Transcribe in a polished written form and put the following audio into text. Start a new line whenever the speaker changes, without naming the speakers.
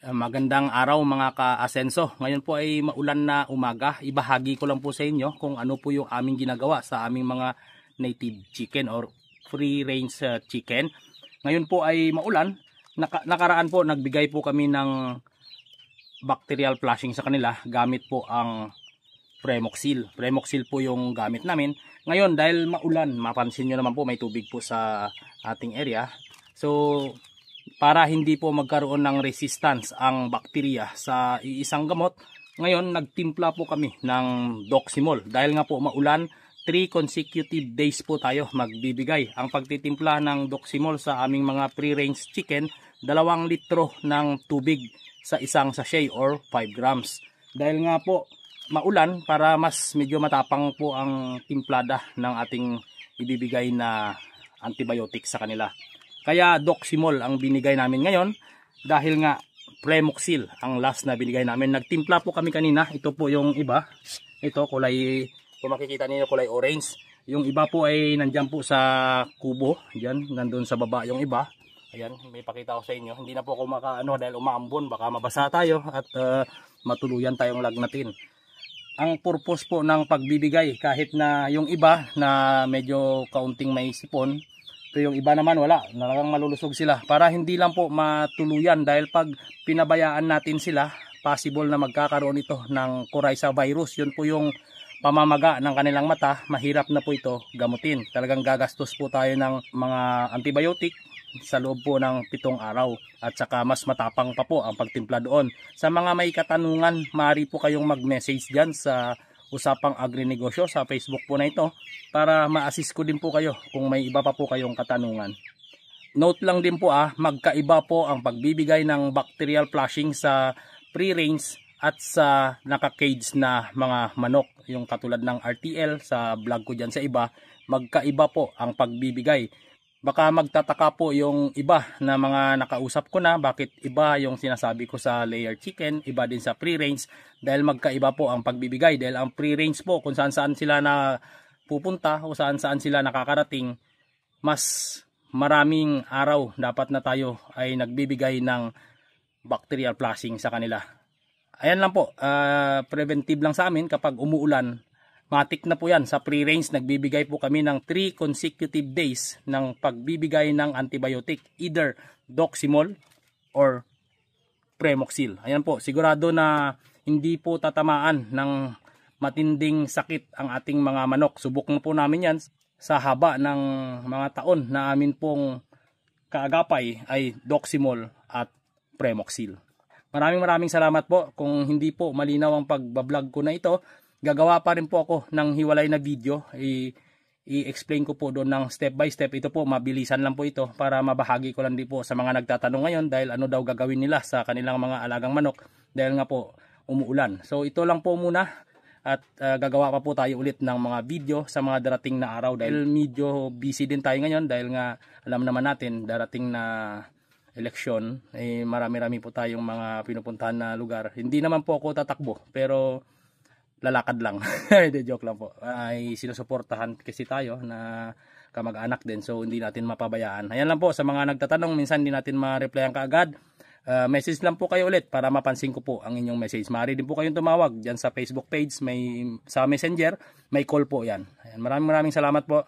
Magandang araw mga ka-asenso. Ngayon po ay maulan na umaga. Ibahagi ko lang po sa inyo kung ano po yung aming ginagawa sa aming mga native chicken or free range chicken. Ngayon po ay maulan. Nakaraan po nagbigay po kami ng bacterial flushing sa kanila gamit po ang Premoxil. Premoxil po yung gamit namin. Ngayon dahil maulan, mapansin nyo naman po may tubig po sa ating area. So para hindi po magkaroon ng resistance ang bakterya sa iisang gamot, ngayon nagtimpla po kami ng Doximol. Dahil nga po maulan, 3 consecutive days po tayo magbibigay. Ang pagtitimpla ng Doximol sa aming mga free-range chicken, 2 litro ng tubig sa isang sachet or 5 grams. Dahil nga po maulan, para mas medyo matapang po ang timplada ng ating ibibigay na antibiotic sa kanila. Kaya Doximol ang binigay namin ngayon dahil nga Premoxil ang last na binigay namin. Nagtimpla po kami kanina. Ito po yung iba. Ito kulay, kung makikita niyo kulay orange. Yung iba po ay nandyan po sa kubo. Diyan, nandun sa baba yung iba. Ayan, may pakita ko sa inyo. Hindi na po ako makaano dahil umaambon. Baka mabasa tayo at matuluyan tayong lagnatin. Ang purpose po ng pagbibigay, kahit na yung iba na medyo kaunting may sipon, ito yung iba naman wala, talagang malulusog sila. Para hindi lang po matuluyan dahil pag pinabayaan natin sila, possible na magkakaroon ito ng coryza virus. Yun po yung pamamaga ng kanilang mata, mahirap na po ito gamutin. Talagang gagastos po tayo ng mga antibiotic sa loob po ng 7 araw. At saka mas matapang pa po ang pagtimpla doon. Sa mga may katanungan, maaari po kayong mag-message dyan sa Usapang Agrinegosyo sa Facebook po na ito para ma-assist ko din po kayo kung may iba pa po kayong katanungan. Note lang din po magkaiba po ang pagbibigay ng bacterial flushing sa free-range at sa naka-cage na mga manok. Yung katulad ng RTL sa vlog ko dyan sa iba, magkaiba po ang pagbibigay. Baka magtataka po yung iba na mga nakausap ko na bakit iba yung sinasabi ko sa layer chicken, iba din sa free range dahil magkaiba po ang pagbibigay. Dahil ang free range po kung saan saan sila na pupunta o saan saan sila nakakarating, mas maraming araw dapat na tayo ay nagbibigay ng bacterial flushing sa kanila. Ayan lang po, preventive lang sa amin kapag umuulan. Matik na po yan. Sa free range, nagbibigay po kami ng 3 consecutive days ng pagbibigay ng antibiotic. Either Doximol or Premoxil. Ayan po, sigurado na hindi po tatamaan ng matinding sakit ang ating mga manok. Subok na po namin yan sa haba ng mga taon na amin pong kaagapay ay Doximol at Premoxil. Maraming salamat po. Kung hindi po malinaw ang pagbablog ko na ito, gagawa pa rin po ako ng hiwalay na video. I-explain ko po doon ng step by step. Ito po, mabilisan lang po ito para mabahagi ko lang din po sa mga nagtatanong ngayon dahil ano daw gagawin nila sa kanilang mga alagang manok dahil nga po umuulan. So ito lang po muna at gagawa pa po tayo ulit ng mga video sa mga darating na araw dahil medyo busy din tayo ngayon dahil nga alam naman natin darating na eleksyon. Marami-rami po tayong mga pinupuntahan na lugar. Hindi naman po ako tatakbo pero lalakad lang. Hindi, joke lang po. Ay sinusuportahan kasi tayo na kamag-anak din. So hindi natin mapabayaan. Ayan lang po sa mga nagtatanong. Minsan hindi natin ma-replyan kaagad. Message lang po kayo ulit para mapansin ko po ang inyong message. Maaari din po kayong tumawag dyan sa Facebook page. Sa Messenger. May call po yan. Ayan, maraming salamat po.